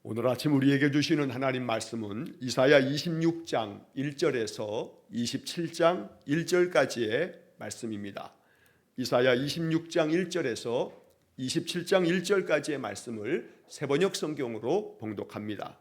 오늘 아침 우리에게 주시는 하나님 말씀은 이사야 26장 1절에서 27장 1절까지의 말씀입니다. 이사야 26장 1절에서 27장 1절까지의 말씀을 세번역 성경으로 봉독합니다.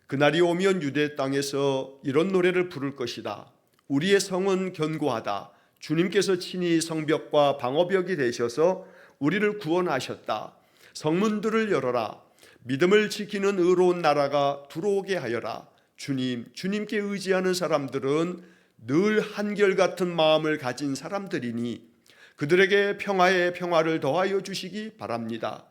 그날이 오면 유대 땅에서 이런 노래를 부를 것이다. 우리의 성은 견고하다. 주님께서 친히 성벽과 방어벽이 되셔서 우리를 구원하셨다. 성문들을 열어라. 믿음을 지키는 의로운 나라가 들어오게 하여라. 주님께 의지하는 사람들은 늘 한결같은 마음을 가진 사람들이니 그들에게 평화의 평화를 더하여 주시기 바랍니다.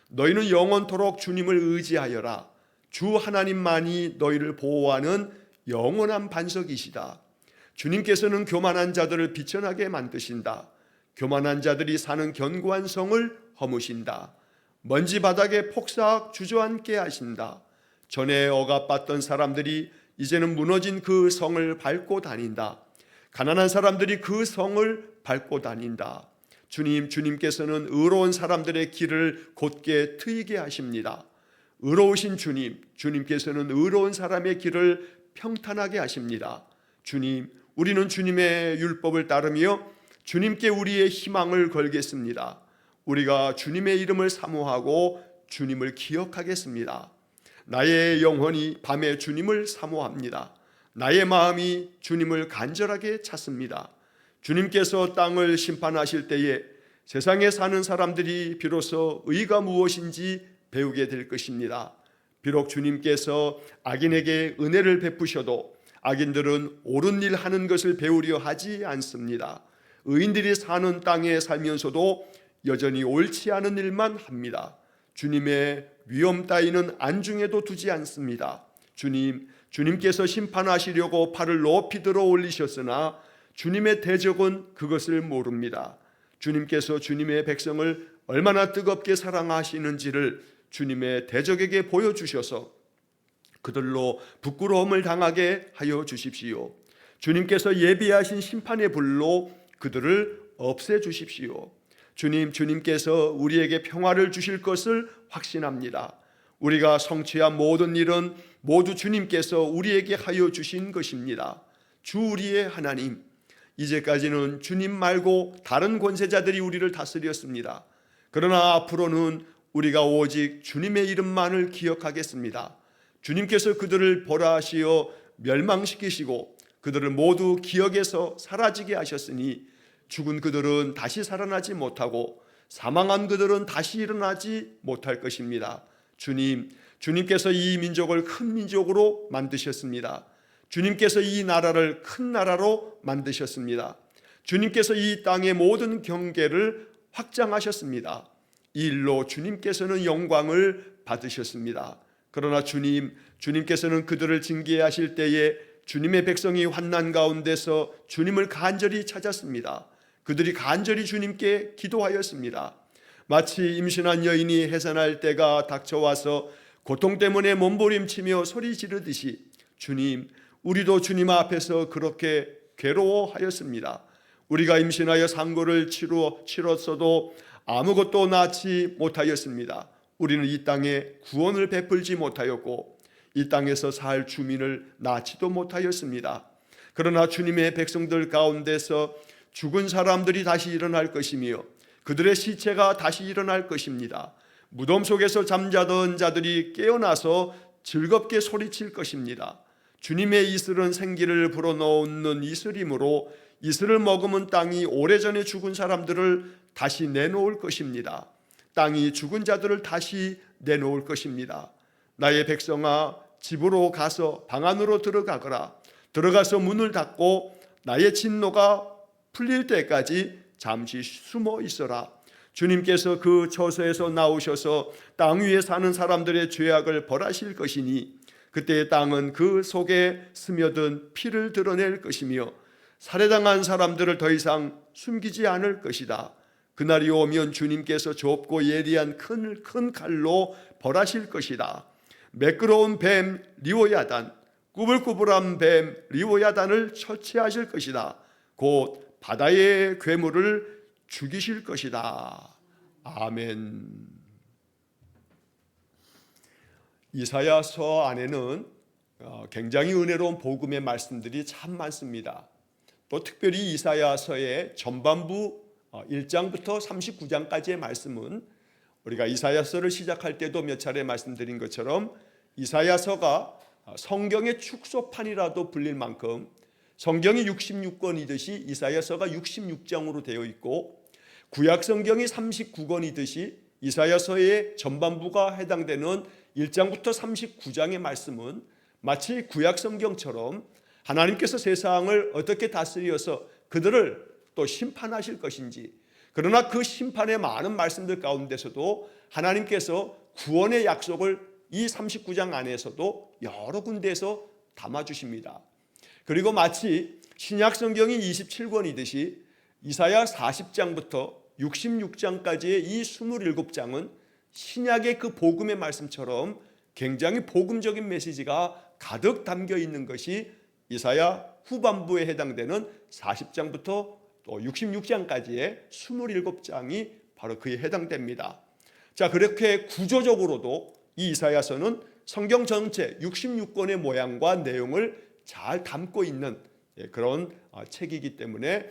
너희는 영원토록 주님을 의지하여라. 주 하나님만이 너희를 보호하는 영원한 반석이시다. 주님께서는 교만한 자들을 비천하게 만드신다. 교만한 자들이 사는 견고한 성을 허무신다. 먼지 바닥에 폭삭 주저앉게 하신다. 전에 억압받던 사람들이 이제는 무너진 그 성을 밟고 다닌다. 가난한 사람들이 그 성을 밟고 다닌다. 주님께서는 의로운 사람들의 길을 곧게 트이게 하십니다. 의로우신 주님께서는 의로운 사람의 길을 평탄하게 하십니다. 우리는 주님의 율법을 따르며 주님께 우리의 희망을 걸겠습니다. 우리가 주님의 이름을 사모하고 주님을 기억하겠습니다. 나의 영혼이 밤에 주님을 사모합니다. 나의 마음이 주님을 간절하게 찾습니다. 주님께서 땅을 심판하실 때에 세상에 사는 사람들이 비로소 의가 무엇인지 배우게 될 것입니다. 비록 주님께서 악인에게 은혜를 베푸셔도 악인들은 옳은 일 하는 것을 배우려 하지 않습니다. 의인들이 사는 땅에 살면서도 여전히 옳지 않은 일만 합니다. 주님의 위엄 따위는 안중에도 두지 않습니다. 주님께서 심판하시려고 팔을 높이 들어 올리셨으나 주님의 대적은 그것을 모릅니다. 주님께서 주님의 백성을 얼마나 뜨겁게 사랑하시는지를 주님의 대적에게 보여주셔서 그들로 부끄러움을 당하게 하여 주십시오. 주님께서 예비하신 심판의 불로 그들을 없애주십시오. 주님께서 우리에게 평화를 주실 것을 확신합니다. 우리가 성취한 모든 일은 모두 주님께서 우리에게 하여 주신 것입니다. 주 우리의 하나님, 이제까지는 주님 말고 다른 권세자들이 우리를 다스렸습니다. 그러나 앞으로는 우리가 오직 주님의 이름만을 기억하겠습니다. 주님께서 그들을 벌하시어 멸망시키시고 그들을 모두 기억에서 사라지게 하셨으니 죽은 그들은 다시 살아나지 못하고 사망한 그들은 다시 일어나지 못할 것입니다. 주님께서 이 민족을 큰 민족으로 만드셨습니다. 주님께서 이 나라를 큰 나라로 만드셨습니다. 주님께서 이 땅의 모든 경계를 확장하셨습니다. 이 일로 주님께서는 영광을 받으셨습니다. 그러나 주님께서는 그들을 징계하실 때에 주님의 백성이 환난 가운데서 주님을 간절히 찾았습니다. 그들이 간절히 주님께 기도하였습니다. 마치 임신한 여인이 해산할 때가 닥쳐와서 고통 때문에 몸부림치며 소리 지르듯이 우리도 주님 앞에서 그렇게 괴로워하였습니다. 우리가 임신하여 상고를 치렀어도 아무것도 낳지 못하였습니다. 우리는 이 땅에 구원을 베풀지 못하였고 이 땅에서 살 주민을 낳지도 못하였습니다. 그러나 주님의 백성들 가운데서 죽은 사람들이 다시 일어날 것이며 그들의 시체가 다시 일어날 것입니다. 무덤 속에서 잠자던 자들이 깨어나서 즐겁게 소리칠 것입니다. 주님의 이슬은 생기를 불어넣는 이슬이므로 이슬을 머금은 땅이 오래전에 죽은 사람들을 다시 내놓을 것입니다. 땅이 죽은 자들을 다시 내놓을 것입니다. 나의 백성아, 집으로 가서 방 안으로 들어가거라. 들어가서 문을 닫고 나의 진노가 풀릴 때까지 잠시 숨어 있어라. 주님께서 그 처소에서 나오셔서 땅 위에 사는 사람들의 죄악을 벌하실 것이니 그때 땅은 그 속에 스며든 피를 드러낼 것이며 살해당한 사람들을 더 이상 숨기지 않을 것이다. 그날이 오면 주님께서 좁고 예리한 큰 칼로 벌하실 것이다. 매끄러운 뱀 리오야단, 꾸불꾸불한 뱀 리오야단을 처치하실 것이다. 곧 바다의 괴물을 죽이실 것이다. 아멘. 이사야서 안에는 굉장히 은혜로운 복음의 말씀들이 참 많습니다. 또 특별히 이사야서의 전반부 1장부터 39장까지의 말씀은 우리가 이사야서를 시작할 때도 몇 차례 말씀드린 것처럼 이사야서가 성경의 축소판이라도 불릴 만큼 성경이 66권이듯이 이사야서가 66장으로 되어 있고, 구약 성경이 39권이듯이 이사야서의 전반부가 해당되는 1장부터 39장의 말씀은 마치 구약 성경처럼 하나님께서 세상을 어떻게 다스려서 그들을 또 심판하실 것인지, 그러나 그 심판의 많은 말씀들 가운데서도 하나님께서 구원의 약속을 이 39장 안에서도 여러 군데에서 담아주십니다. 그리고 마치 신약 성경이 27권이듯이 이사야 40장부터 66장까지의 이 27장은 신약의 그 복음의 말씀처럼 굉장히 복음적인 메시지가 가득 담겨 있는 것이 이사야 후반부에 해당되는 40장부터 또 66장까지의 27장이 바로 그에 해당됩니다. 자, 그렇게 구조적으로도 이 이사야서는 성경 전체 66권의 모양과 내용을 잘 담고 있는 그런 책이기 때문에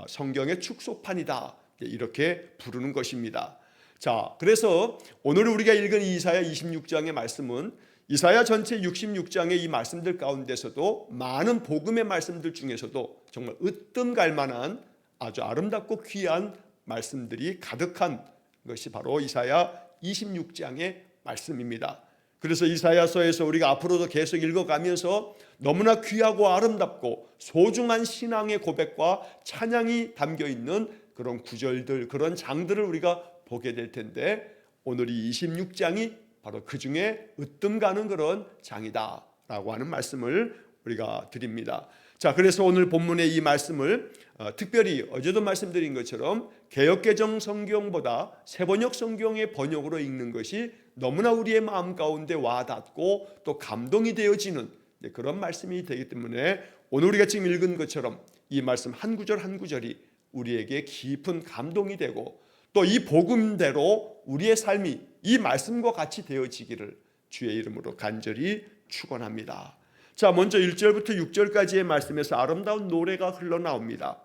성경의 축소판이다, 이렇게 부르는 것입니다. 자, 그래서 오늘 우리가 읽은 이사야 26장의 말씀은 이사야 전체 66장의 이 말씀들 가운데서도 많은 복음의 말씀들 중에서도 정말 으뜸 갈 만한 아주 아름답고 귀한 말씀들이 가득한 것이 바로 이사야 26장의 말씀입니다. 그래서 이사야서에서 우리가 앞으로도 계속 읽어가면서 너무나 귀하고 아름답고 소중한 신앙의 고백과 찬양이 담겨있는 그런 구절들, 그런 장들을 우리가 보게 될 텐데, 오늘 이 26장이 바로 그 중에 으뜸 가는 그런 장이다라고 하는 말씀을 우리가 드립니다. 자, 그래서 오늘 본문의 이 말씀을 특별히 어제도 말씀드린 것처럼 개역개정 성경보다 새번역 성경의 번역으로 읽는 것이 너무나 우리의 마음 가운데 와닿고 또 감동이 되어지는 그런 말씀이 되기 때문에 오늘 우리가 지금 읽은 것처럼 이 말씀 한 구절 한 구절이 우리에게 깊은 감동이 되고 또 이 복음대로 우리의 삶이 이 말씀과 같이 되어지기를 주의 이름으로 간절히 축원합니다. 자, 먼저 1절부터 6절까지의 말씀에서 아름다운 노래가 흘러나옵니다.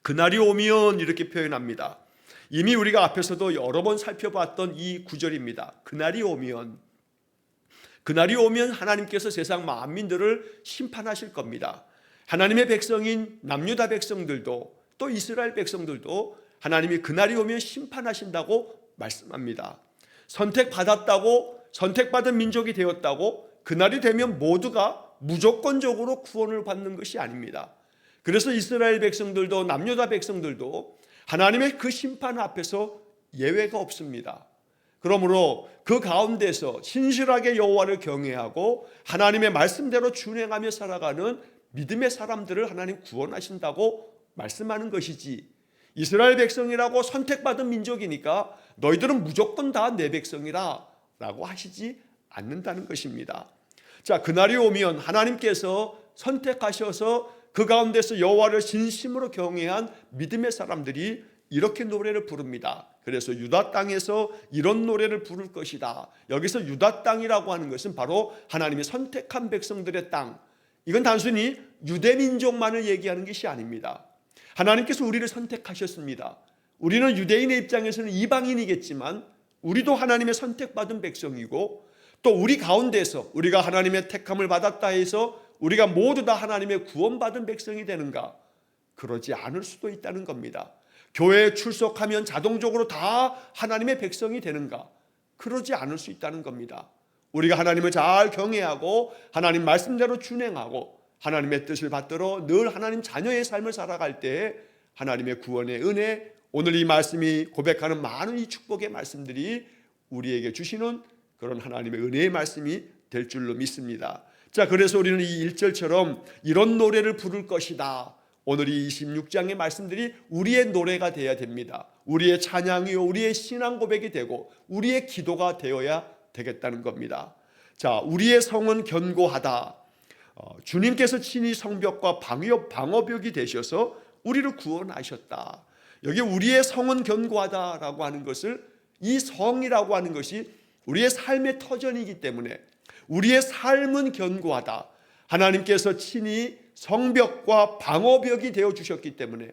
그날이 오면 이렇게 표현합니다. 이미 우리가 앞에서도 여러 번 살펴봤던 이 구절입니다. 그날이 오면 하나님께서 세상 만민들을 심판하실 겁니다. 하나님의 백성인 남유다 백성들도 또 이스라엘 백성들도 하나님이 그날이 오면 심판하신다고 말씀합니다. 선택받았다고, 선택받은 민족이 되었다고 그날이 되면 모두가 무조건적으로 구원을 받는 것이 아닙니다. 그래서 이스라엘 백성들도 남유다 백성들도 하나님의 그 심판 앞에서 예외가 없습니다. 그러므로 그 가운데서 신실하게 여호와를 경외하고 하나님의 말씀대로 준행하며 살아가는 믿음의 사람들을 하나님 구원하신다고 말씀하는 것이지, 이스라엘 백성이라고 선택받은 민족이니까 너희들은 무조건 다 내 백성이라 라고 하시지 않는다는 것입니다. 자, 그날이 오면 하나님께서 선택하셔서 그 가운데서 여호와를 진심으로 경외한 믿음의 사람들이 이렇게 노래를 부릅니다. 그래서 유다 땅에서 이런 노래를 부를 것이다. 여기서 유다 땅이라고 하는 것은 바로 하나님이 선택한 백성들의 땅, 이건 단순히 유대 민족만을 얘기하는 것이 아닙니다. 하나님께서 우리를 선택하셨습니다. 우리는 유대인의 입장에서는 이방인이겠지만 우리도 하나님의 선택받은 백성이고, 또 우리 가운데서 우리가 하나님의 택함을 받았다 해서 우리가 모두 다 하나님의 구원받은 백성이 되는가? 그러지 않을 수도 있다는 겁니다. 교회에 출석하면 자동적으로 다 하나님의 백성이 되는가? 그러지 않을 수 있다는 겁니다. 우리가 하나님을 잘 경외하고 하나님 말씀대로 준행하고 하나님의 뜻을 받들어 늘 하나님 자녀의 삶을 살아갈 때 하나님의 구원의 은혜, 오늘 이 말씀이 고백하는 많은 이 축복의 말씀들이 우리에게 주시는 그런 하나님의 은혜의 말씀이 될 줄로 믿습니다. 자, 그래서 우리는 이 1절처럼 이런 노래를 부를 것이다. 오늘 이 26장의 말씀들이 우리의 노래가 되어야 됩니다. 우리의 찬양이요, 우리의 신앙 고백이 되고 우리의 기도가 되어야 되겠다는 겁니다. 자, 우리의 성은 견고하다. 주님께서 친히 성벽과 방어벽이 되셔서 우리를 구원하셨다. 여기 우리의 성은 견고하다라고 하는 것을, 이 성이라고 하는 것이 우리의 삶의 터전이기 때문에 우리의 삶은 견고하다. 하나님께서 친히 성벽과 방어벽이 되어 주셨기 때문에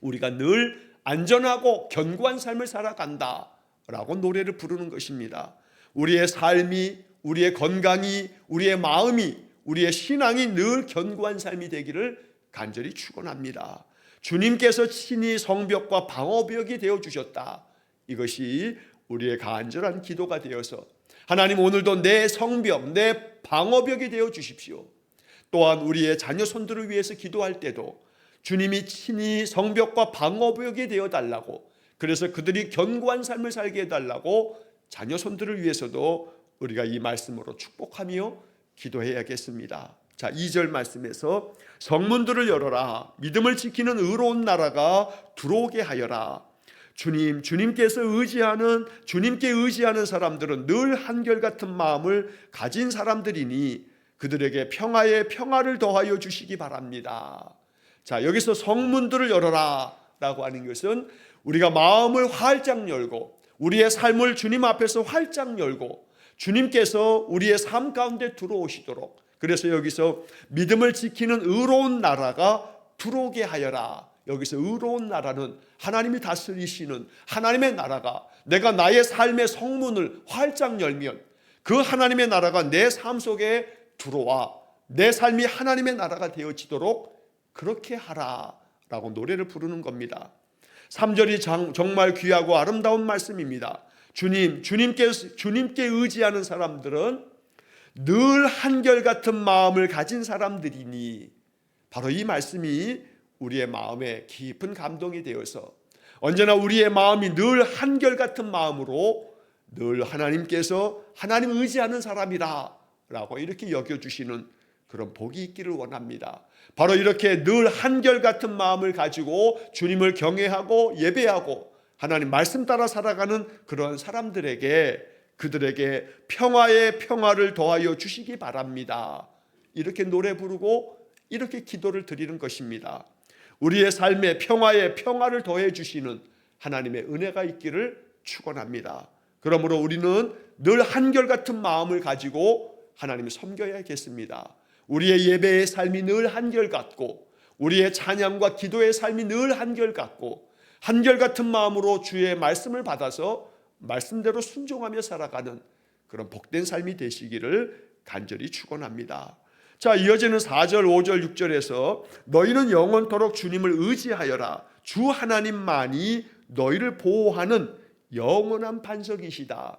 우리가 늘 안전하고 견고한 삶을 살아간다 라고 노래를 부르는 것입니다. 우리의 삶이, 우리의 건강이, 우리의 마음이, 우리의 신앙이 늘 견고한 삶이 되기를 간절히 축원합니다. 주님께서 친히 성벽과 방어벽이 되어 주셨다. 이것이 우리의 간절한 기도가 되어서 하나님 오늘도 내 성벽, 내 방어벽이 되어 주십시오. 또한 우리의 자녀 손들을 위해서 기도할 때도 주님이 친히 성벽과 방어벽이 되어 달라고, 그래서 그들이 견고한 삶을 살게 해달라고 자녀 손들을 위해서도 우리가 이 말씀으로 축복하며 기도해야겠습니다. 자, 2절 말씀에서 성문들을 열어라. 믿음을 지키는 의로운 나라가 들어오게 하여라. 주님께 의지하는 사람들은 늘 한결같은 마음을 가진 사람들이니 그들에게 평화에 평화를 더하여 주시기 바랍니다. 자, 여기서 성문들을 열어라 라고 하는 것은 우리가 마음을 활짝 열고 우리의 삶을 주님 앞에서 활짝 열고 주님께서 우리의 삶 가운데 들어오시도록, 그래서 여기서 믿음을 지키는 의로운 나라가 들어오게 하여라. 여기서 의로운 나라는 하나님이 다스리시는 하나님의 나라가, 내가 나의 삶의 성문을 활짝 열면 그 하나님의 나라가 내 삶 속에 들어와 내 삶이 하나님의 나라가 되어지도록 그렇게 하라 라고 노래를 부르는 겁니다. 3절이 정말 귀하고 아름다운 말씀입니다. 주님께 의지하는 사람들은 늘 한결같은 마음을 가진 사람들이니, 바로 이 말씀이 우리의 마음에 깊은 감동이 되어서 언제나 우리의 마음이 늘 한결같은 마음으로 늘 하나님께서 하나님 의지하는 사람이라 라고 이렇게 여겨주시는 그런 복이 있기를 원합니다. 바로 이렇게 늘 한결같은 마음을 가지고 주님을 경외하고 예배하고 하나님 말씀 따라 살아가는 그런 사람들에게, 그들에게 평화의 평화를 더하여 주시기 바랍니다. 이렇게 노래 부르고 이렇게 기도를 드리는 것입니다. 우리의 삶에 평화의 평화를 더해 주시는 하나님의 은혜가 있기를 축원합니다. 그러므로 우리는 늘 한결같은 마음을 가지고 하나님을 섬겨야겠습니다. 우리의 예배의 삶이 늘 한결같고 우리의 찬양과 기도의 삶이 늘 한결같고 한결같은 마음으로 주의 말씀을 받아서 말씀대로 순종하며 살아가는 그런 복된 삶이 되시기를 간절히 축원합니다. 자, 이어지는 4절, 5절, 6절에서 너희는 영원토록 주님을 의지하여라. 주 하나님만이 너희를 보호하는 영원한 반석이시다.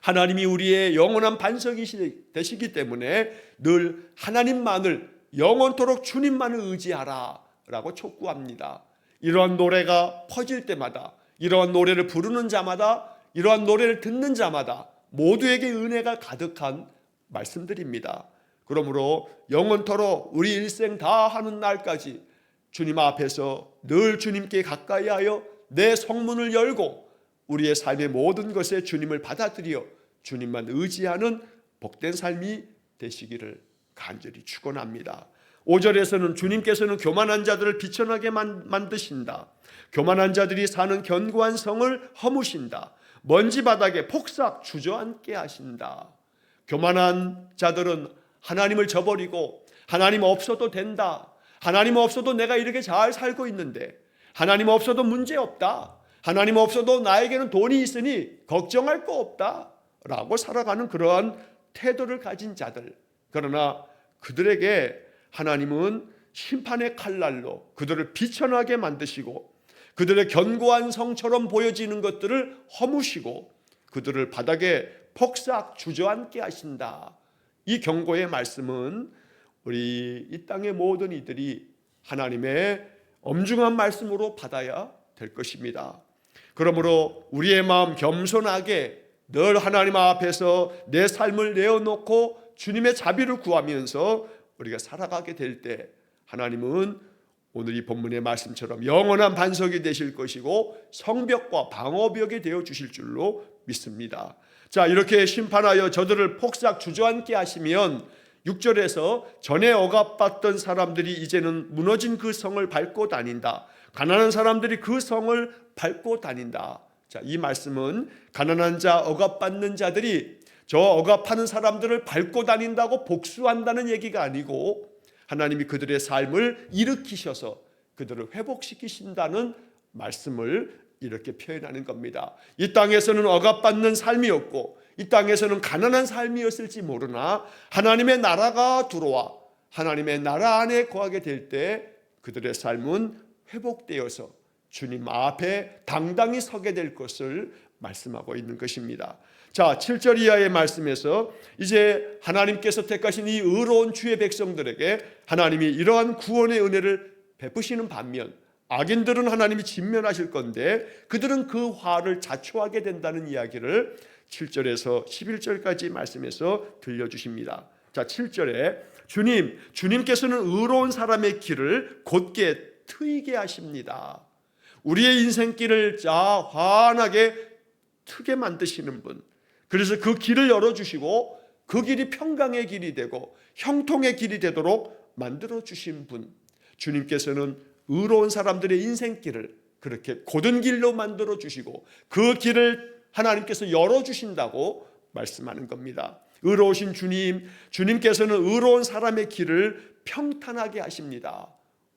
하나님이 우리의 영원한 반석이 되시기 때문에 늘 하나님만을, 영원토록 주님만을 의지하라 라고 촉구합니다. 이러한 노래가 퍼질 때마다, 이러한 노래를 부르는 자마다, 이러한 노래를 듣는 자마다 모두에게 은혜가 가득한 말씀들입니다. 그러므로 영원토록 우리 일생 다 하는 날까지 주님 앞에서 늘 주님께 가까이 하여 내 성문을 열고 우리의 삶의 모든 것에 주님을 받아들여 주님만 의지하는 복된 삶이 되시기를 간절히 축원합니다. 5절에서는 주님께서는 교만한 자들을 비천하게 만드신다. 교만한 자들이 사는 견고한 성을 허무신다. 먼지 바닥에 폭삭 주저앉게 하신다. 교만한 자들은 하나님을 저버리고 하나님 없어도 된다. 하나님 없어도 내가 이렇게 잘 살고 있는데, 하나님 없어도 문제없다. 하나님 없어도 나에게는 돈이 있으니 걱정할 거 없다 라고 살아가는 그러한 태도를 가진 자들. 그러나 그들에게 하나님은 심판의 칼날로 그들을 비천하게 만드시고 그들의 견고한 성처럼 보여지는 것들을 허무시고 그들을 바닥에 폭삭 주저앉게 하신다. 이 경고의 말씀은 우리 이 땅의 모든 이들이 하나님의 엄중한 말씀으로 받아야 될 것입니다. 그러므로 우리의 마음 겸손하게 늘 하나님 앞에서 내 삶을 내어놓고 주님의 자비를 구하면서 우리가 살아가게 될 때 하나님은 오늘 이 본문의 말씀처럼 영원한 반석이 되실 것이고 성벽과 방어벽이 되어 주실 줄로 믿습니다. 자, 이렇게 심판하여 저들을 폭삭 주저앉게 하시면 6절에서 전에 억압받던 사람들이 이제는 무너진 그 성을 밟고 다닌다. 가난한 사람들이 그 성을 밟고 다닌다. 자, 이 말씀은 가난한 자, 억압받는 자들이 저 억압하는 사람들을 밟고 다닌다고 복수한다는 얘기가 아니고 하나님이 그들의 삶을 일으키셔서 그들을 회복시키신다는 말씀을 이렇게 표현하는 겁니다. 이 땅에서는 억압받는 삶이었고 이 땅에서는 가난한 삶이었을지 모르나 하나님의 나라가 들어와 하나님의 나라 안에 거하게 될 때 그들의 삶은 회복되어서 주님 앞에 당당히 서게 될 것을 말씀하고 있는 것입니다. 자, 7절 이하의 말씀에서 이제 하나님께서 택하신 이 의로운 주의 백성들에게 하나님이 이러한 구원의 은혜를 베푸시는 반면 악인들은 하나님이 진면하실 건데 그들은 그 화를 자초하게 된다는 이야기를 7절에서 11절까지 말씀에서 들려주십니다. 자, 7절에 주님께서는 의로운 사람의 길을 곧게 트이게 하십니다. 우리의 인생길을 환하게 트게 만드시는 분, 그래서 그 길을 열어주시고 그 길이 평강의 길이 되고 형통의 길이 되도록 만들어주신 분, 주님께서는 의로운 사람들의 인생길을 그렇게 곧은 길로 만들어주시고 그 길을 하나님께서 열어주신다고 말씀하는 겁니다. 의로우신 주님께서는 의로운 사람의 길을 평탄하게 하십니다.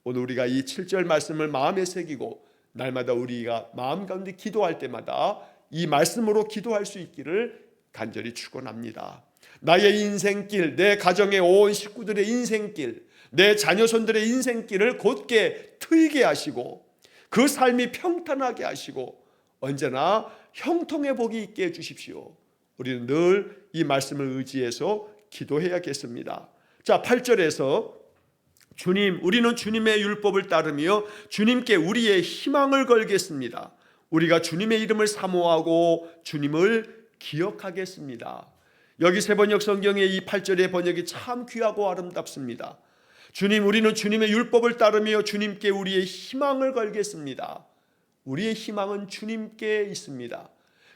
오늘 우리가 이 7절 말씀을 마음에 새기고 날마다 우리가 마음 가운데 기도할 때마다 이 말씀으로 기도할 수 있기를 간절히 축원합니다. 나의 인생길, 내 가정의 온 식구들의 인생길, 내 자녀손들의 인생길을 곧게 트이게 하시고 그 삶이 평탄하게 하시고 언제나 형통의 복이 있게 해주십시오. 우리는 늘 이 말씀을 의지해서 기도해야겠습니다. 자, 8절에서 우리는 주님의 율법을 따르며 주님께 우리의 희망을 걸겠습니다. 우리가 주님의 이름을 사모하고 주님을 기억하겠습니다. 여기 세번역 성경의 이 8절의 번역이 참 귀하고 아름답습니다. 우리는 주님의 율법을 따르며 주님께 우리의 희망을 걸겠습니다. 우리의 희망은 주님께 있습니다.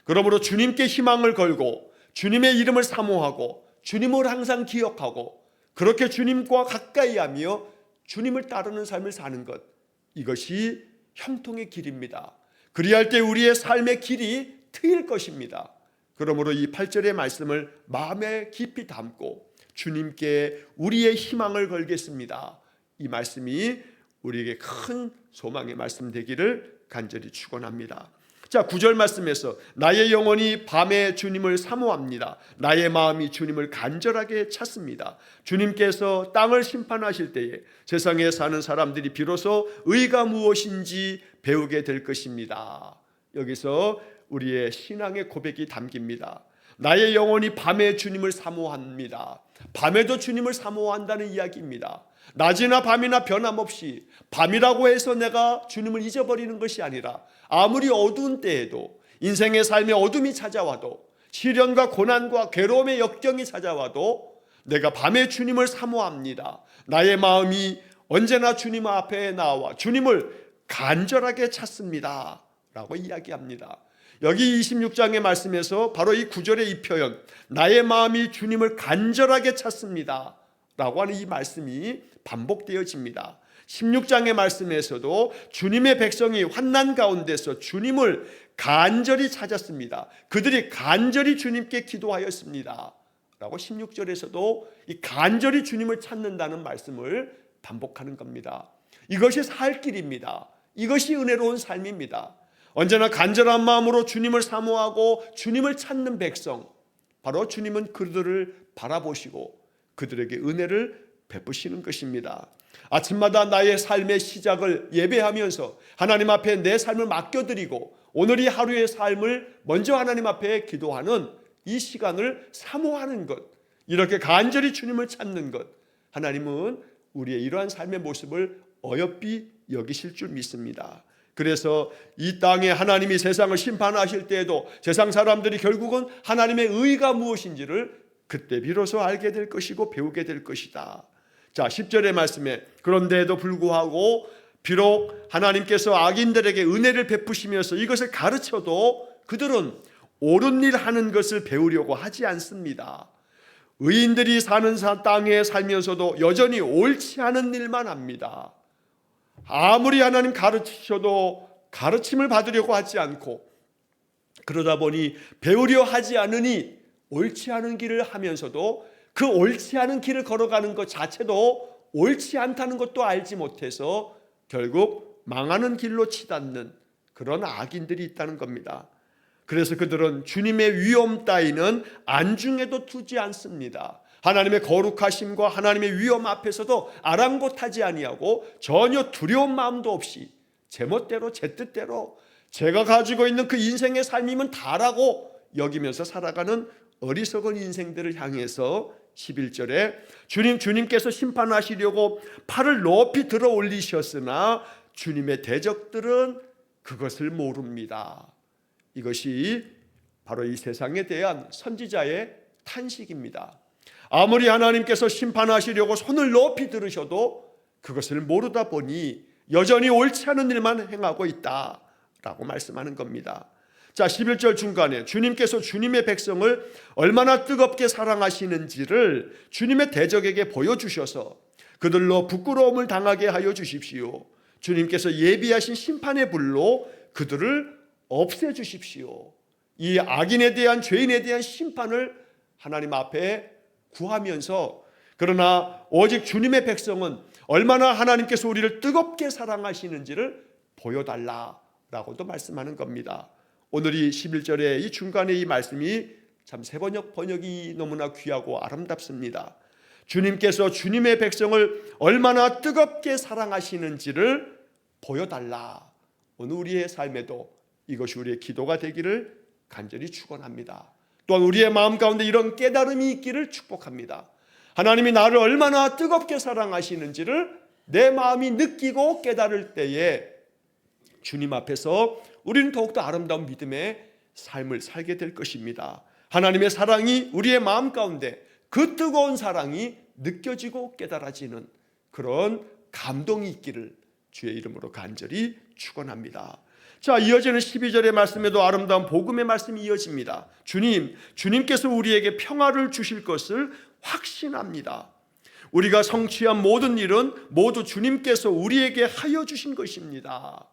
그러므로 주님께 희망을 걸고 주님의 이름을 사모하고 주님을 항상 기억하고 그렇게 주님과 가까이 하며 주님을 따르는 삶을 사는 것, 이것이 형통의 길입니다. 그리할 때 우리의 삶의 길이 트일 것입니다. 그러므로 이 8절의 말씀을 마음에 깊이 담고 주님께 우리의 희망을 걸겠습니다. 이 말씀이 우리에게 큰 소망의 말씀 되기를 간절히 축원합니다. 자, 9절 말씀에서 나의 영혼이 밤에 주님을 사모합니다. 나의 마음이 주님을 간절하게 찾습니다. 주님께서 땅을 심판하실 때에 세상에 사는 사람들이 비로소 의가 무엇인지 배우게 될 것입니다. 여기서 우리의 신앙의 고백이 담깁니다. 나의 영혼이 밤에 주님을 사모합니다. 밤에도 주님을 사모한다는 이야기입니다. 낮이나 밤이나 변함없이 밤이라고 해서 내가 주님을 잊어버리는 것이 아니라 아무리 어두운 때에도 인생의 삶에 어둠이 찾아와도 시련과 고난과 괴로움의 역경이 찾아와도 내가 밤에 주님을 사모합니다. 나의 마음이 언제나 주님 앞에 나와 주님을 간절하게 찾습니다 라고 이야기합니다. 여기 26장의 말씀에서 바로 이 9절의 이 표현, 나의 마음이 주님을 간절하게 찾습니다 라고 하는 이 말씀이 반복되어집니다. 16장의 말씀에서도 주님의 백성이 환난 가운데서 주님을 간절히 찾았습니다. 그들이 간절히 주님께 기도하였습니다 라고 16절에서도 이 간절히 주님을 찾는다는 말씀을 반복하는 겁니다. 이것이 살 길입니다. 이것이 은혜로운 삶입니다. 언제나 간절한 마음으로 주님을 사모하고 주님을 찾는 백성, 바로 주님은 그들을 바라보시고 그들에게 은혜를 베푸시는 것입니다. 아침마다 나의 삶의 시작을 예배하면서 하나님 앞에 내 삶을 맡겨드리고 오늘 이 하루의 삶을 먼저 하나님 앞에 기도하는 이 시간을 사모하는 것, 이렇게 간절히 주님을 찾는 것, 하나님은 우리의 이러한 삶의 모습을 어여삐 여기실 줄 믿습니다. 그래서 이 땅에 하나님이 세상을 심판하실 때에도 세상 사람들이 결국은 하나님의 의가 무엇인지를 그때 비로소 알게 될 것이고 배우게 될 것이다. 자, 10절의 말씀에 그런데도 불구하고 비록 하나님께서 악인들에게 은혜를 베푸시면서 이것을 가르쳐도 그들은 옳은 일 하는 것을 배우려고 하지 않습니다. 의인들이 사는 땅에 살면서도 여전히 옳지 않은 일만 합니다. 아무리 하나님 가르치셔도 가르침을 받으려고 하지 않고 그러다 보니 배우려 하지 않으니 옳지 않은 길을 하면서도 그 옳지 않은 길을 걸어가는 것 자체도 옳지 않다는 것도 알지 못해서 결국 망하는 길로 치닫는 그런 악인들이 있다는 겁니다. 그래서 그들은 주님의 위엄 따위는 안중에도 두지 않습니다. 하나님의 거룩하심과 하나님의 위엄 앞에서도 아랑곳하지 아니하고 전혀 두려운 마음도 없이 제멋대로 제 뜻대로 제가 가지고 있는 그 인생의 삶이면 다라고 여기면서 살아가는 어리석은 인생들을 향해서 11절에 주님께서 심판하시려고 팔을 높이 들어 올리셨으나 주님의 대적들은 그것을 모릅니다. 이것이 바로 이 세상에 대한 선지자의 탄식입니다. 아무리 하나님께서 심판하시려고 손을 높이 들으셔도 그것을 모르다 보니 여전히 옳지 않은 일만 행하고 있다라고 말씀하는 겁니다. 자, 11절 중간에 주님께서 주님의 백성을 얼마나 뜨겁게 사랑하시는지를 주님의 대적에게 보여주셔서 그들로 부끄러움을 당하게 하여 주십시오. 주님께서 예비하신 심판의 불로 그들을 없애주십시오. 이 악인에 대한, 죄인에 대한 심판을 하나님 앞에 구하면서, 그러나 오직 주님의 백성은 얼마나 하나님께서 우리를 뜨겁게 사랑하시는지를 보여달라라고도 말씀하는 겁니다. 오늘 이 11절의 이 중간에 이 말씀이 참 번역이 너무나 귀하고 아름답습니다. 주님께서 주님의 백성을 얼마나 뜨겁게 사랑하시는지를 보여달라. 오늘 우리의 삶에도 이것이 우리의 기도가 되기를 간절히 축원합니다. 또한 우리의 마음 가운데 이런 깨달음이 있기를 축복합니다. 하나님이 나를 얼마나 뜨겁게 사랑하시는지를 내 마음이 느끼고 깨달을 때에 주님 앞에서 우리는 더욱더 아름다운 믿음의 삶을 살게 될 것입니다. 하나님의 사랑이 우리의 마음 가운데 그 뜨거운 사랑이 느껴지고 깨달아지는 그런 감동이 있기를 주의 이름으로 간절히 축원합니다. 자, 이어지는 12절의 말씀에도 아름다운 복음의 말씀이 이어집니다. 주님께서 우리에게 평화를 주실 것을 확신합니다. 우리가 성취한 모든 일은 모두 주님께서 우리에게 하여 주신 것입니다.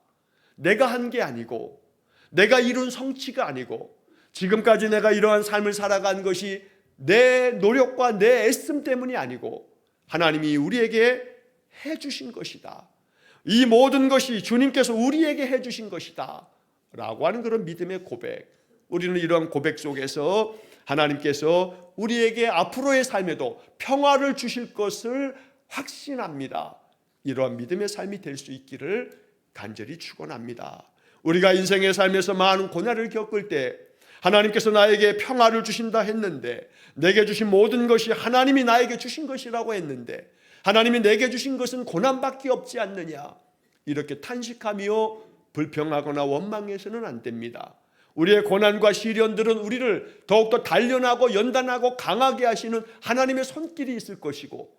내가 한 게 아니고, 내가 이룬 성취가 아니고, 지금까지 내가 이러한 삶을 살아간 것이 내 노력과 내 애씀 때문이 아니고 하나님이 우리에게 해주신 것이다. 이 모든 것이 주님께서 우리에게 해주신 것이다 라고 하는 그런 믿음의 고백. 우리는 이러한 고백 속에서 하나님께서 우리에게 앞으로의 삶에도 평화를 주실 것을 확신합니다. 이러한 믿음의 삶이 될 수 있기를 간절히 축원합니다. 우리가 인생의 삶에서 많은 고난을 겪을 때 하나님께서 나에게 평화를 주신다 했는데, 내게 주신 모든 것이 하나님이 나에게 주신 것이라고 했는데 하나님이 내게 주신 것은 고난밖에 없지 않느냐, 이렇게 탄식하며 불평하거나 원망해서는 안 됩니다. 우리의 고난과 시련들은 우리를 더욱더 단련하고 연단하고 강하게 하시는 하나님의 손길이 있을 것이고,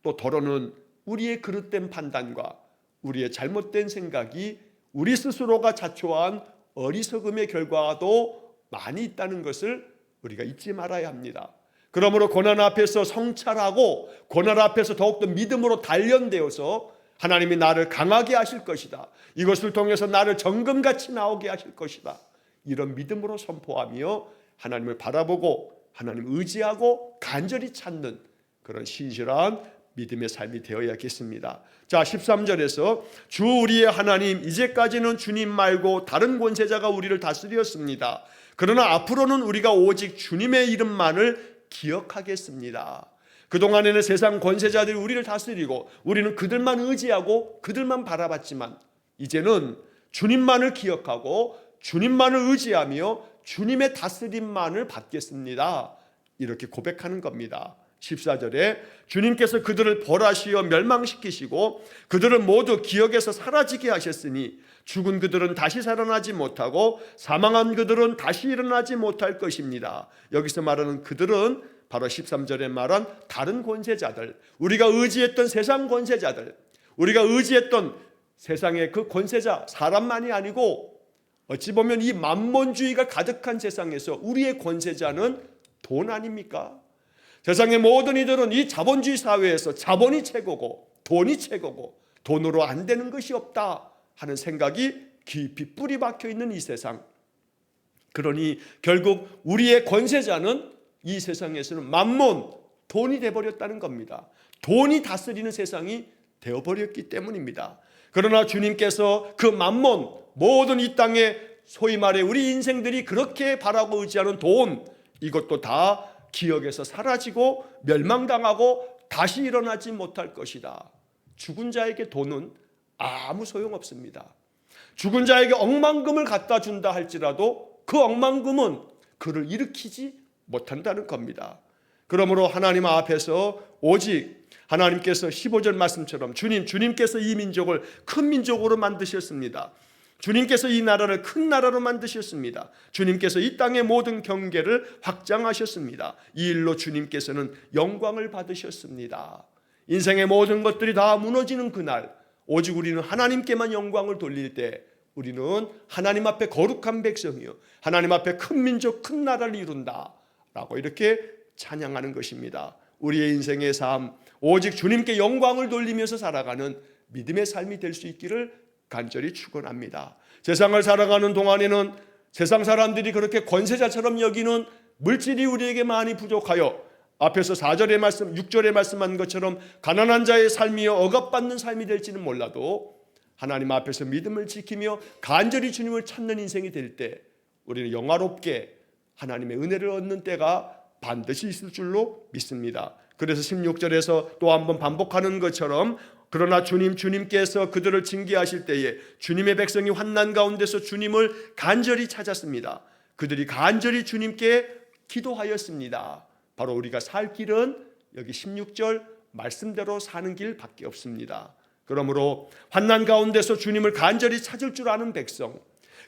또 더러는 우리의 그릇된 판단과 우리의 잘못된 생각이 우리 스스로가 자초한 어리석음의 결과도 많이 있다는 것을 우리가 잊지 말아야 합니다. 그러므로 고난 앞에서 성찰하고 고난 앞에서 더욱더 믿음으로 단련되어서 하나님이 나를 강하게 하실 것이다, 이것을 통해서 나를 정금같이 나오게 하실 것이다, 이런 믿음으로 선포하며 하나님을 바라보고 하나님 의지하고 간절히 찾는 그런 신실한 믿음의 삶이 되어야겠습니다. 자, 13절에서 주 우리의 하나님, 이제까지는 주님 말고 다른 권세자가 우리를 다스렸습니다. 그러나 앞으로는 우리가 오직 주님의 이름만을 기억하겠습니다. 그동안에는 세상 권세자들이 우리를 다스리고 우리는 그들만 의지하고 그들만 바라봤지만 이제는 주님만을 기억하고 주님만을 의지하며 주님의 다스림만을 받겠습니다. 이렇게 고백하는 겁니다. 14절에 주님께서 그들을 벌하시어 멸망시키시고 그들을 모두 기억에서 사라지게 하셨으니 죽은 그들은 다시 살아나지 못하고 사망한 그들은 다시 일어나지 못할 것입니다. 여기서 말하는 그들은 바로 13절에 말한 다른 권세자들, 우리가 의지했던 세상 권세자들, 우리가 의지했던 세상의 그 권세자, 사람만이 아니고 어찌 보면 이 만몬주의가 가득한 세상에서 우리의 권세자는 돈 아닙니까? 세상의 모든 이들은 이 자본주의 사회에서 자본이 최고고 돈이 최고고 돈으로 안 되는 것이 없다 하는 생각이 깊이 뿌리 박혀 있는 이 세상, 그러니 결국 우리의 권세자는 이 세상에서는 만몬, 돈이 되어버렸다는 겁니다. 돈이 다스리는 세상이 되어버렸기 때문입니다. 그러나 주님께서 그 만몬, 모든 이 땅에 소위 말해 우리 인생들이 그렇게 바라고 의지하는 돈, 이것도 다 기억에서 사라지고 멸망당하고 다시 일어나지 못할 것이다. 죽은 자에게 돈은 아무 소용없습니다. 죽은 자에게 억만금을 갖다 준다 할지라도 그 억만금은 그를 일으키지 못한다는 겁니다. 그러므로 하나님 앞에서 오직 하나님께서 15절 말씀처럼 주님께서 이 민족을 큰 민족으로 만드셨습니다. 주님께서 이 나라를 큰 나라로 만드셨습니다. 주님께서 이 땅의 모든 경계를 확장하셨습니다. 이 일로 주님께서는 영광을 받으셨습니다. 인생의 모든 것들이 다 무너지는 그날, 오직 우리는 하나님께만 영광을 돌릴 때 우리는 하나님 앞에 거룩한 백성이요 하나님 앞에 큰 민족, 큰 나라를 이룬다 라고 이렇게 찬양하는 것입니다. 우리의 인생의 삶, 오직 주님께 영광을 돌리면서 살아가는 믿음의 삶이 될 수 있기를 간절히 축원합니다. 세상을 살아가는 동안에는 세상 사람들이 그렇게 권세자처럼 여기는 물질이 우리에게 많이 부족하여 앞에서 4절의 말씀, 6절의 말씀한 것처럼 가난한 자의 삶이요 억압받는 삶이 될지는 몰라도 하나님 앞에서 믿음을 지키며 간절히 주님을 찾는 인생이 될 때 우리는 영화롭게 하나님의 은혜를 얻는 때가 반드시 있을 줄로 믿습니다. 그래서 16절에서 또 한번 반복하는 것처럼 그러나 주님께서 그들을 징계하실 때에 주님의 백성이 환난 가운데서 주님을 간절히 찾았습니다. 그들이 간절히 주님께 기도하였습니다. 바로 우리가 살 길은 여기 16절 말씀대로 사는 길밖에 없습니다. 그러므로 환난 가운데서 주님을 간절히 찾을 줄 아는 백성,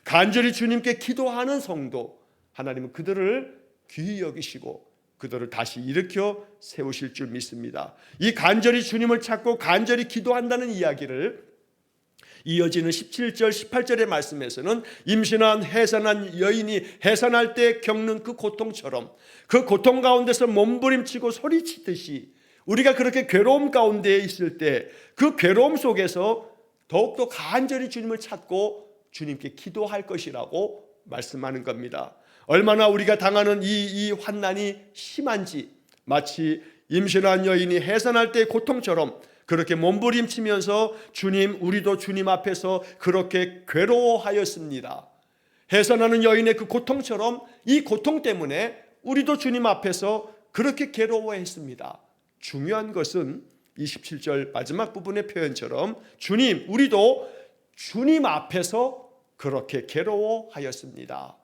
간절히 주님께 기도하는 성도, 하나님은 그들을 귀히 여기시고 그들을 다시 일으켜 세우실 줄 믿습니다. 이 간절히 주님을 찾고 간절히 기도한다는 이야기를 이어지는 17절 18절의 말씀에서는 임신한 해산한 여인이 해산할 때 겪는 그 고통처럼 그 고통 가운데서 몸부림치고 소리치듯이 우리가 그렇게 괴로움 가운데 있을 때 그 괴로움 속에서 더욱더 간절히 주님을 찾고 주님께 기도할 것이라고 말씀하는 겁니다. 얼마나 우리가 당하는 이 환난이 심한지 마치 임신한 여인이 해산할 때의 고통처럼 그렇게 몸부림치면서 주님, 우리도 주님 앞에서 그렇게 괴로워하였습니다. 해산하는 여인의 그 고통처럼 이 고통 때문에 우리도 주님 앞에서 그렇게 괴로워했습니다. 중요한 것은 27절 마지막 부분의 표현처럼 주님, 우리도 주님 앞에서 그렇게 괴로워하였습니다.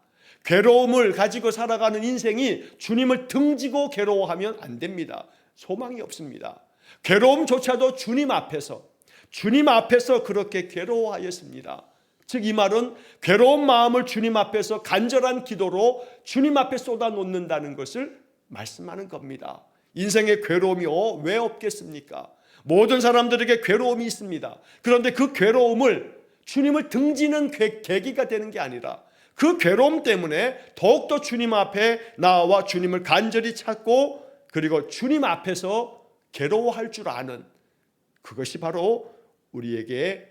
괴로움을 가지고 살아가는 인생이 주님을 등지고 괴로워하면 안 됩니다. 소망이 없습니다. 괴로움조차도 주님 앞에서 그렇게 괴로워하였습니다. 즉 이 말은 괴로운 마음을 주님 앞에서 간절한 기도로 주님 앞에 쏟아놓는다는 것을 말씀하는 겁니다. 인생의 괴로움이 왜 없겠습니까? 모든 사람들에게 괴로움이 있습니다. 그런데 그 괴로움을 주님을 등지는 계기가 되는 게 아니라 그 괴로움 때문에 더욱더 주님 앞에 나와 주님을 간절히 찾고 그리고 주님 앞에서 괴로워할 줄 아는 그것이 바로 우리에게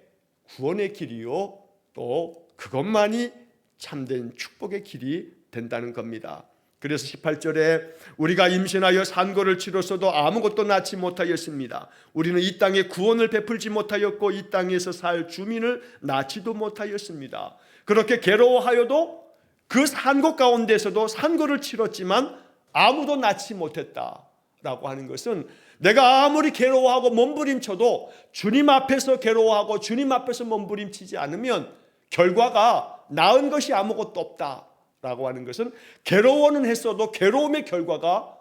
구원의 길이요 또 그것만이 참된 축복의 길이 된다는 겁니다. 그래서 18절에 우리가 임신하여 산고를 치렀어도 아무것도 낳지 못하였습니다. 우리는 이 땅에 구원을 베풀지 못하였고 이 땅에서 살 주민을 낳지도 못하였습니다. 그렇게 괴로워하여도 그 산고 가운데서도 산고를 치렀지만 아무도 낳지 못했다라고 하는 것은 내가 아무리 괴로워하고 몸부림쳐도 주님 앞에서 괴로워하고 주님 앞에서 몸부림치지 않으면 결과가 나은 것이 아무것도 없다라고 하는 것은 괴로워는 했어도 괴로움의 결과가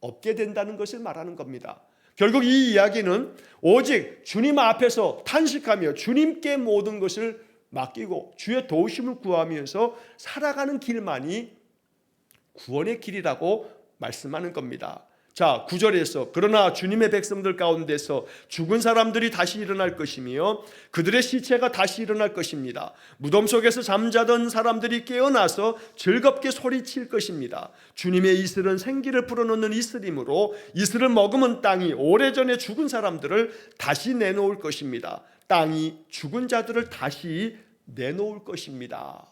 없게 된다는 것을 말하는 겁니다. 결국 이 이야기는 오직 주님 앞에서 탄식하며 주님께 모든 것을 맡기고 주의 도우심을 구하면서 살아가는 길만이 구원의 길이라고 말씀하는 겁니다. 자, 9절에서 그러나 주님의 백성들 가운데서 죽은 사람들이 다시 일어날 것이며 그들의 시체가 다시 일어날 것입니다. 무덤 속에서 잠자던 사람들이 깨어나서 즐겁게 소리칠 것입니다. 주님의 이슬은 생기를 불어넣는 이슬이므로 이슬을 머금은 땅이 오래전에 죽은 사람들을 다시 내놓을 것입니다. 땅이 죽은 자들을 다시 내놓을 것입니다.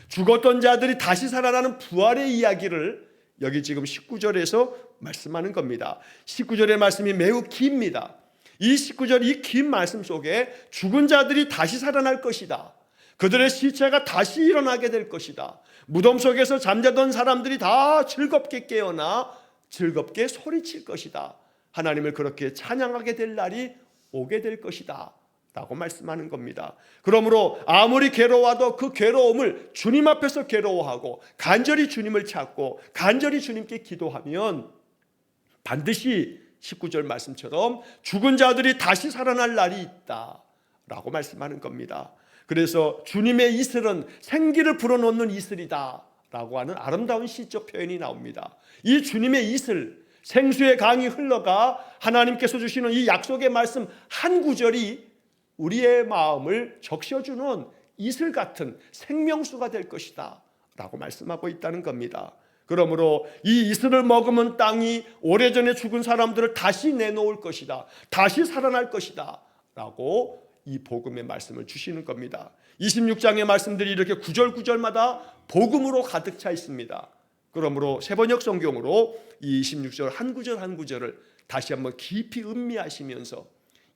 죽었던 자들이 다시 살아나는 부활의 이야기를 여기 지금 19절에서 말씀하는 겁니다. 19절의 말씀이 매우 깁니다. 이 19절 이 긴 말씀 속에 죽은 자들이 다시 살아날 것이다. 그들의 시체가 다시 일어나게 될 것이다. 무덤 속에서 잠자던 사람들이 다 즐겁게 깨어나 즐겁게 소리칠 것이다. 하나님을 그렇게 찬양하게 될 날이 오게 될 것이다 라고 말씀하는 겁니다. 그러므로 아무리 괴로워도 그 괴로움을 주님 앞에서 괴로워하고 간절히 주님을 찾고 간절히 주님께 기도하면 반드시 19절 말씀처럼 죽은 자들이 다시 살아날 날이 있다 라고 말씀하는 겁니다. 그래서 주님의 이슬은 생기를 불어넣는 이슬이다 라고 하는 아름다운 시적 표현이 나옵니다. 이 주님의 이슬, 생수의 강이 흘러가 하나님께서 주시는 이 약속의 말씀 한 구절이 우리의 마음을 적셔주는 이슬 같은 생명수가 될 것이다 라고 말씀하고 있다는 겁니다. 그러므로 이 이슬을 먹으면 땅이 오래전에 죽은 사람들을 다시 내놓을 것이다, 다시 살아날 것이다 라고 이 복음의 말씀을 주시는 겁니다. 26장의 말씀들이 이렇게 구절구절마다 복음으로 가득 차 있습니다. 그러므로 세번역 성경으로 이 26절 한 구절 한 구절을 다시 한번 깊이 음미하시면서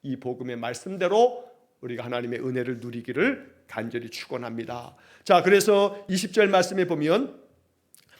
이 복음의 말씀대로 우리가 하나님의 은혜를 누리기를 간절히 축원합니다. 자, 그래서 20절 말씀에 보면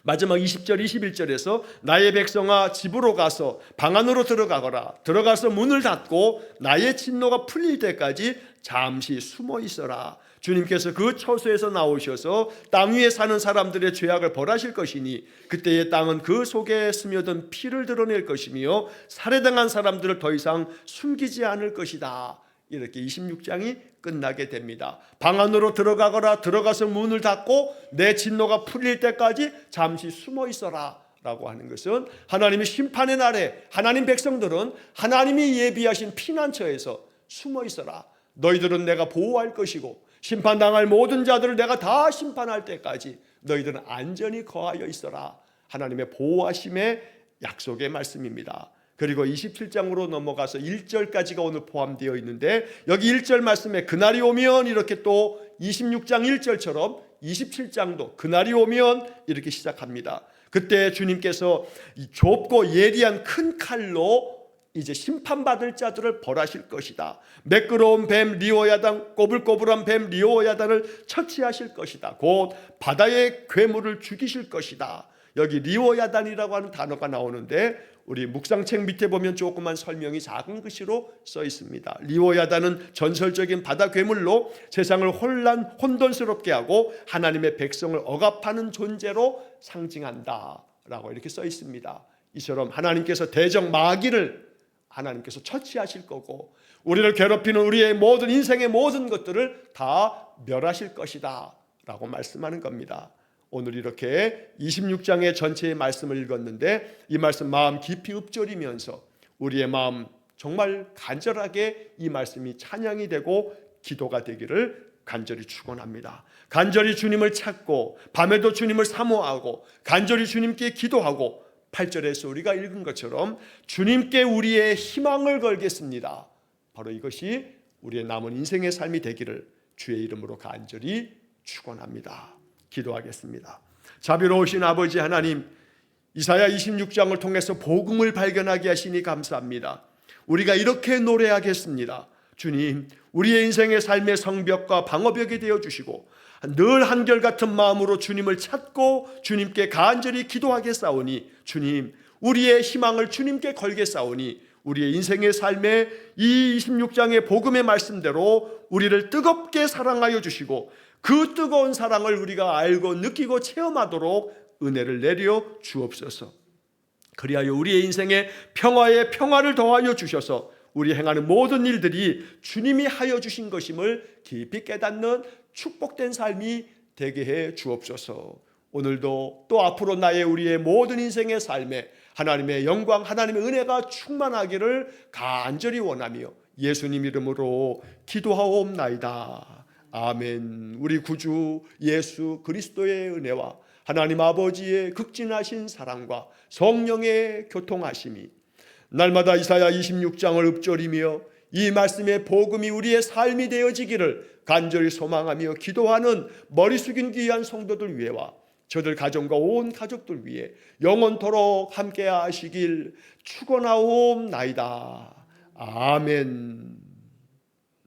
마지막 20절 21절에서 나의 백성아 집으로 가서 방 안으로 들어가거라. 들어가서 문을 닫고 나의 진노가 풀릴 때까지 잠시 숨어 있어라. 주님께서 그 처소에서 나오셔서 땅 위에 사는 사람들의 죄악을 벌하실 것이니 그때의 땅은 그 속에 스며든 피를 드러낼 것이며 살해당한 사람들을 더 이상 숨기지 않을 것이다. 이렇게 26장이 끝나게 됩니다. 방 안으로 들어가거라. 들어가서 문을 닫고 내 진노가 풀릴 때까지 잠시 숨어 있어라 라고 하는 것은 하나님의 심판의 날에 하나님 백성들은 하나님이 예비하신 피난처에서 숨어 있어라. 너희들은 내가 보호할 것이고 심판당할 모든 자들을 내가 다 심판할 때까지 너희들은 안전히 거하여 있어라. 하나님의 보호하심의 약속의 말씀입니다. 그리고 27장으로 넘어가서 1절까지가 오늘 포함되어 있는데 여기 1절 말씀에 그날이 오면 이렇게 또 26장 1절처럼 27장도 그날이 오면 이렇게 시작합니다. 그때 주님께서 이 좁고 예리한 큰 칼로 이제 심판받을 자들을 벌하실 것이다. 매끄러운 뱀 리오야단, 꼬불꼬불한 뱀 리오야단을 처치하실 것이다. 곧 바다의 괴물을 죽이실 것이다. 여기 리오야단이라고 하는 단어가 나오는데 우리 묵상책 밑에 보면 조그만 설명이 작은 글씨로 써 있습니다. 리오야단은 전설적인 바다 괴물로 세상을 혼돈스럽게 하고 하나님의 백성을 억압하는 존재로 상징한다 라고 이렇게 써 있습니다. 이처럼 하나님께서 대적 마귀를 하나님께서 처치하실 거고 우리를 괴롭히는 우리의 모든 인생의 모든 것들을 다 멸하실 것이다 라고 말씀하는 겁니다. 오늘 이렇게 26장의 전체의 말씀을 읽었는데 이 말씀 마음 깊이 읊조리면서 우리의 마음 정말 간절하게 이 말씀이 찬양이 되고 기도가 되기를 간절히 축원합니다. 간절히 주님을 찾고 밤에도 주님을 사모하고 간절히 주님께 기도하고 8절에서 우리가 읽은 것처럼 주님께 우리의 희망을 걸겠습니다. 바로 이것이 우리의 남은 인생의 삶이 되기를 주의 이름으로 간절히 축원합니다. 기도하겠습니다. 자비로우신 아버지 하나님, 이사야 26장을 통해서 복음을 발견하게 하시니 감사합니다. 우리가 이렇게 노래하겠습니다. 주님, 우리의 인생의 삶의 성벽과 방어벽이 되어주시고 늘 한결같은 마음으로 주님을 찾고 주님께 간절히 기도하겠사오니 주님, 우리의 희망을 주님께 걸겠사오니 우리의 인생의 삶에 이 26장의 복음의 말씀대로 우리를 뜨겁게 사랑하여 주시고 그 뜨거운 사랑을 우리가 알고 느끼고 체험하도록 은혜를 내려 주옵소서. 그리하여 우리의 인생에 평화에 평화를 더하여 주셔서 우리 행하는 모든 일들이 주님이 하여 주신 것임을 깊이 깨닫는 축복된 삶이 되게 해 주옵소서. 오늘도 또 앞으로 우리의 모든 인생의 삶에 하나님의 영광, 하나님의 은혜가 충만하기를 간절히 원하며 예수님 이름으로 기도하옵나이다. 아멘. 우리 구주 예수 그리스도의 은혜와 하나님 아버지의 극진하신 사랑과 성령의 교통하심이 날마다 이사야 26장을 읊조리며 이 말씀의 복음이 우리의 삶이 되어지기를 간절히 소망하며 기도하는 머리 숙인 귀한 성도들 위해와 저들 가정과 온 가족들 위해 영원토록 함께 하시길 축원하옵나이다. 아멘.